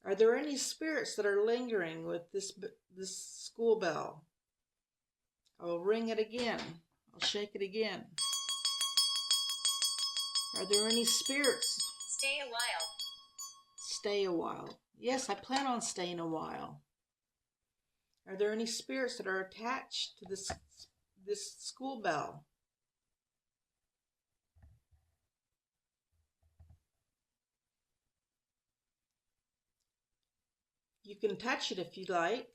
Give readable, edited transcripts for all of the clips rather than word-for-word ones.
Are there any spirits that are lingering with this school bell? I will ring it again. I'll shake it again. Are there any spirits? Stay a while. Stay a while. Yes, I plan on staying a while. Are there any spirits that are attached to this school bell? You can touch it if you like.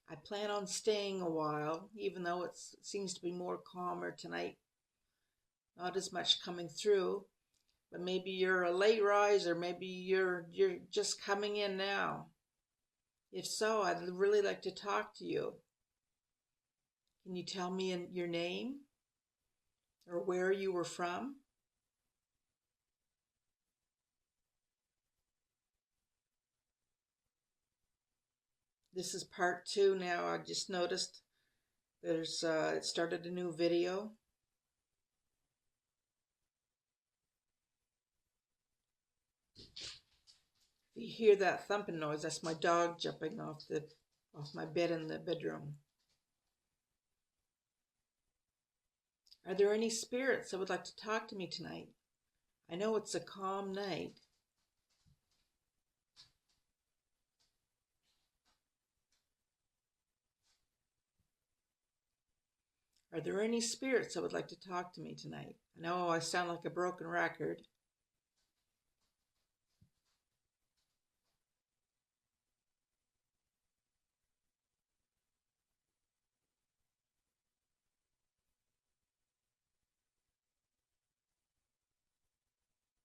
I plan on staying a while, even though it seems to be more calmer tonight. Not as much coming through, but maybe you're a late riser, maybe you're just coming in now. If so, I'd really like to talk to you. Can you tell me your name or where you were from? This is part 2 now. I just noticed it started a new video. If you hear that thumping noise, that's my dog jumping off my bed in the bedroom. Are there any spirits that would like to talk to me tonight? I know it's a calm night. Are there any spirits that would like to talk to me tonight? I know I sound like a broken record.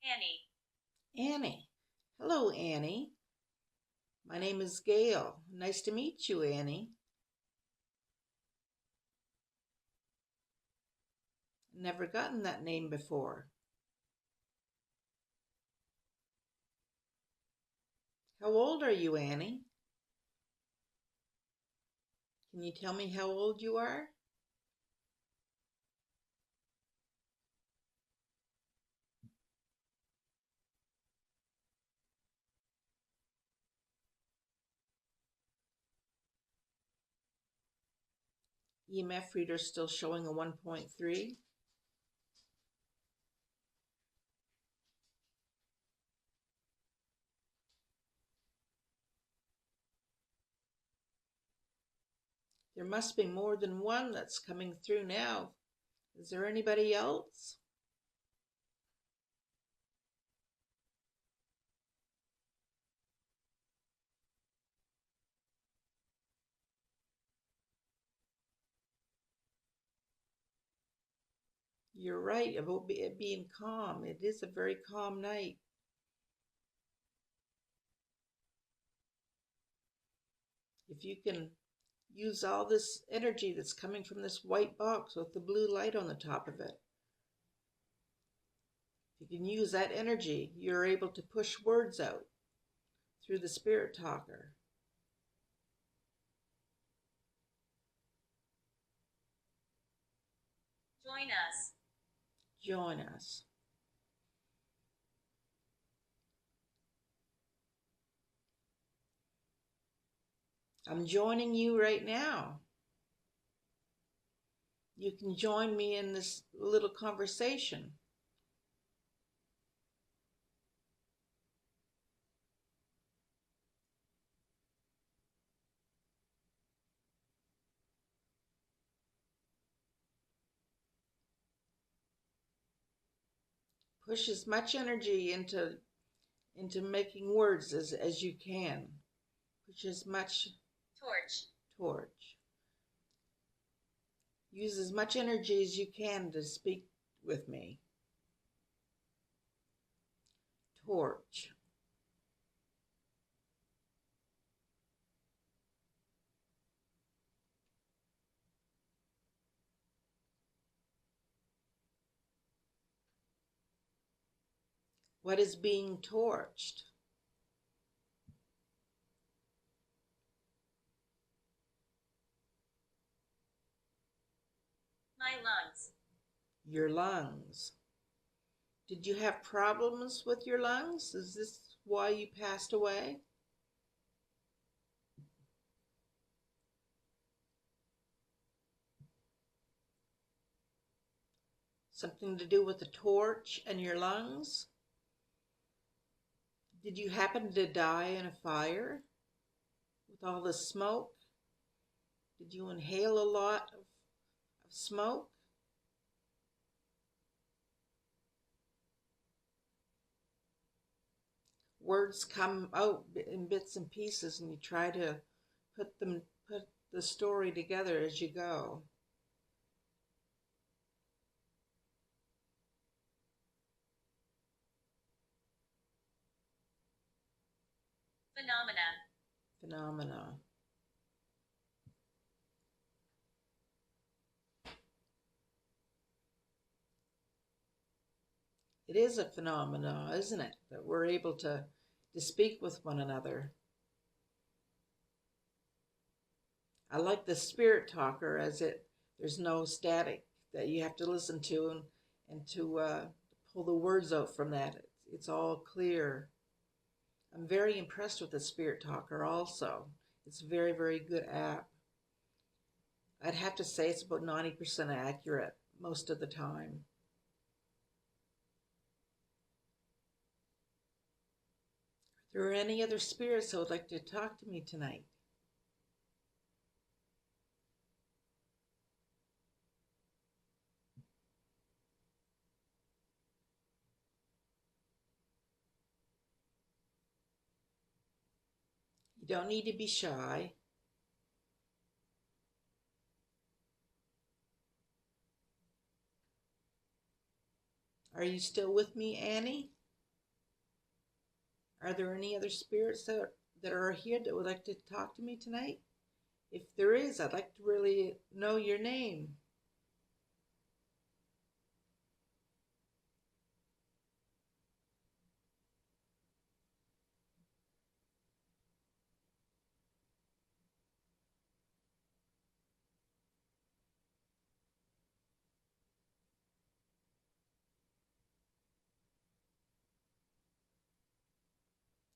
Annie. Annie. Hello, Annie. My name is Gail. Nice to meet you, Annie. Never gotten that name before. How old are you, Annie? Can you tell me how old you are? EMF reader still showing a 1.3. There must be more than one that's coming through now. Is there anybody else? You're right about it being calm. It is a very calm night. If you can use all this energy that's coming from this white box with the blue light on the top of it, if you can use that energy, you're able to push words out through the spirit talker. Join us. Join us. I'm joining you right now. You can join me in this little conversation. Push as much energy into making words as you can. Push as much torch. Use as much energy as you can to speak with me. Torch. What is being torched? My lungs. Your lungs. Did you have problems with your lungs? Is this why you passed away? Something to do with the torch and your lungs? Did you happen to die in a fire with all the smoke? Did you inhale a lot of smoke? Words come out in bits and pieces, and you try to put the story together as you go. Phenomena. It is a phenomena, isn't it, that we're able to speak with one another. I like the spirit talker, as there's no static that you have to listen to and to pull the words out from that. It's all clear. I'm very impressed with the spirit talker also. It's a very, very good app. I'd have to say it's about 90% accurate most of the time. Are there any other spirits that would like to talk to me tonight? You don't need to be shy. Are you still with me, Annie? Are there any other spirits that are here that would like to talk to me tonight? If there is, I'd like to really know your name.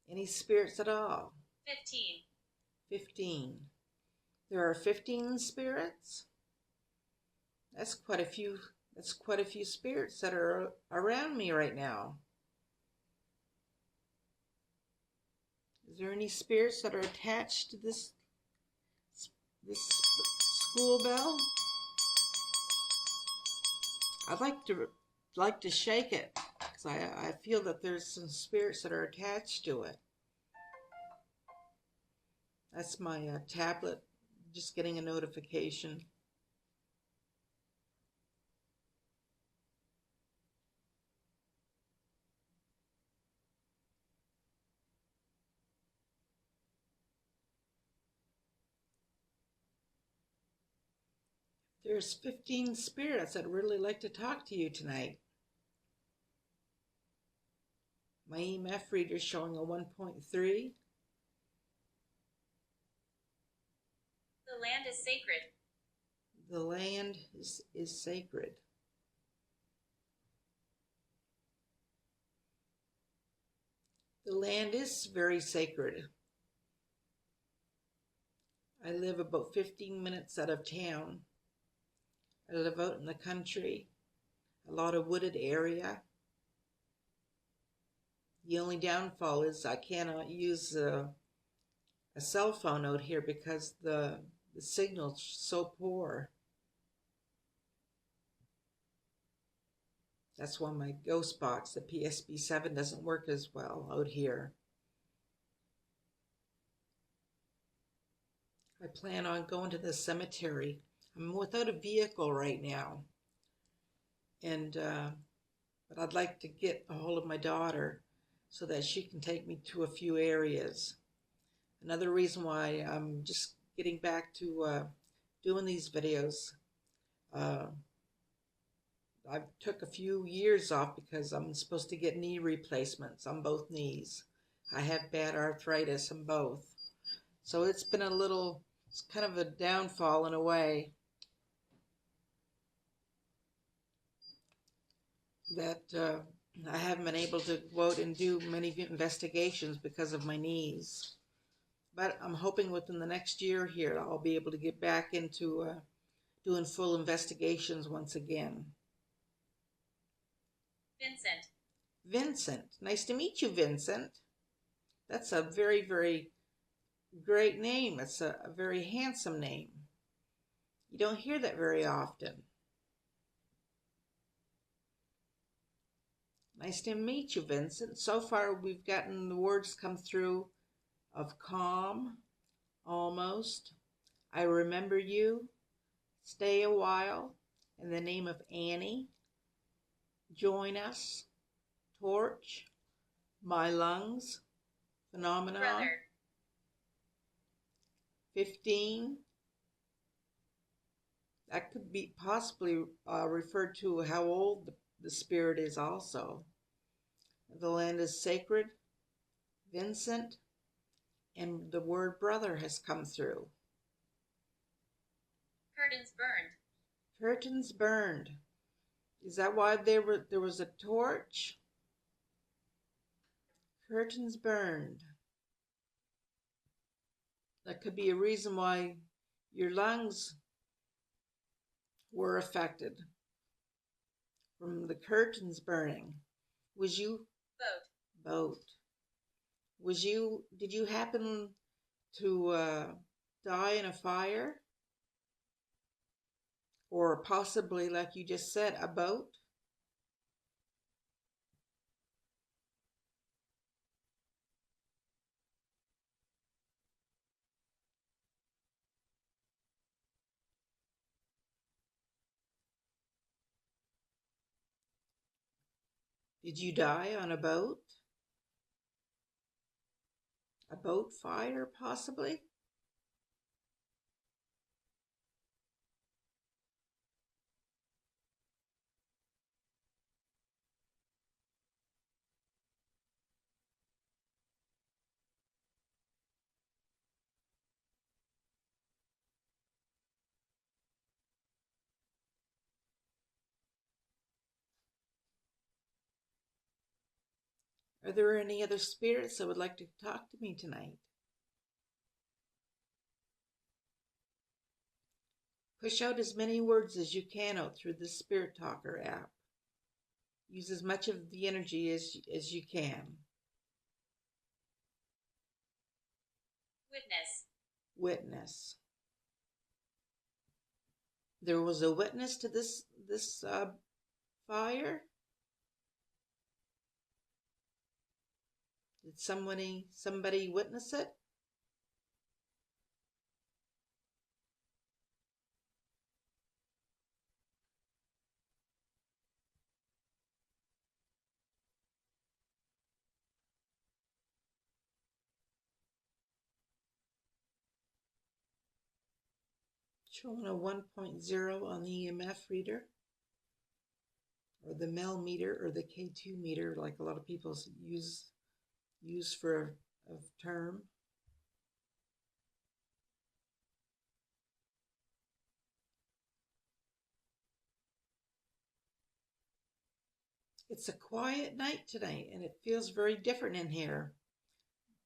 Any spirits at all? 15. 15. There are 15 spirits? That's quite a few. That's quite a few spirits that are around me right now. Is there any spirits that are attached to this school bell? I'd like to shake it, because I feel that there's some spirits that are attached to it. That's my tablet just getting a notification. There's 15 spirits that really like to talk to you tonight. My EMF reader is showing a 1.3. The land is sacred. The land is sacred. The land is very sacred. I live about 15 minutes out of town. I live out in the country, a lot of wooded area. The only downfall is I cannot use a cell phone out here because the signal's so poor. That's why my ghost box, the PSB7, doesn't work as well out here. I plan on going to the cemetery. I'm without a vehicle right now, and but I'd like to get a hold of my daughter so that she can take me to a few areas. Another reason why I'm just getting back to doing these videos. I took a few years off because I'm supposed to get knee replacements on both knees. I have bad arthritis in both. So it's been it's kind of a downfall in a way. That I haven't been able to go out and do many investigations because of my knees. But I'm hoping within the next year here I'll be able to get back into doing full investigations once again. Vincent. Vincent. Nice to meet you, Vincent. That's a very, very great name. It's a very handsome name. You don't hear that very often. Nice to meet you, Vincent. So far, we've gotten the words come through of calm, almost, I remember you, stay a while, in the name of Annie, join us, torch, my lungs, phenomenon, Brother. 15. That could be possibly referred to how old the spirit is also. The land is sacred, Vincent, and the word brother has come through. Curtains burned. Curtains burned. Is that why there was a torch? Curtains burned. That could be a reason why your lungs were affected from the curtains burning. Was you boat? Did you happen to die in a fire? Or possibly, like you just said, a boat? Did you die on a boat? A boat fire, possibly? Are there any other spirits that would like to talk to me tonight? Push out as many words as you can out through the Spirit Talker app. Use as much of the energy as you can. Witness. Witness. There was a witness to this fire? Did somebody witness it? Showing a 1.0 on the EMF reader, or the Mel meter, or the K2 meter, like a lot of people use for a term. It's a quiet night tonight, and it feels very different in here,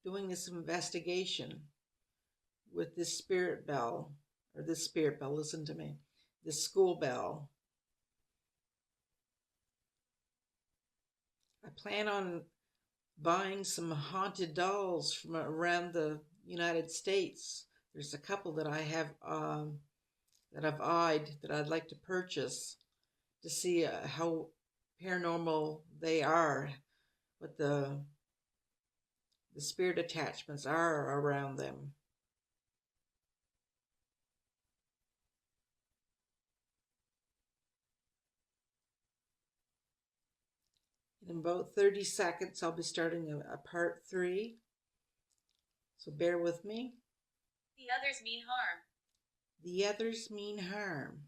doing this investigation with this spirit bell, or this spirit bell, listen to me, this school bell. I plan on buying some haunted dolls from around the United States. There's a couple that I have that I've eyed that I'd like to purchase to see how paranormal they are, what the spirit attachments are around them. In about 30 seconds, I'll be starting a part 3. So bear with me. The others mean harm. The others mean harm.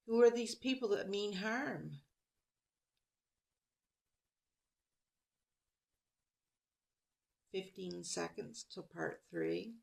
Who are these people that mean harm? "15 seconds till part 3.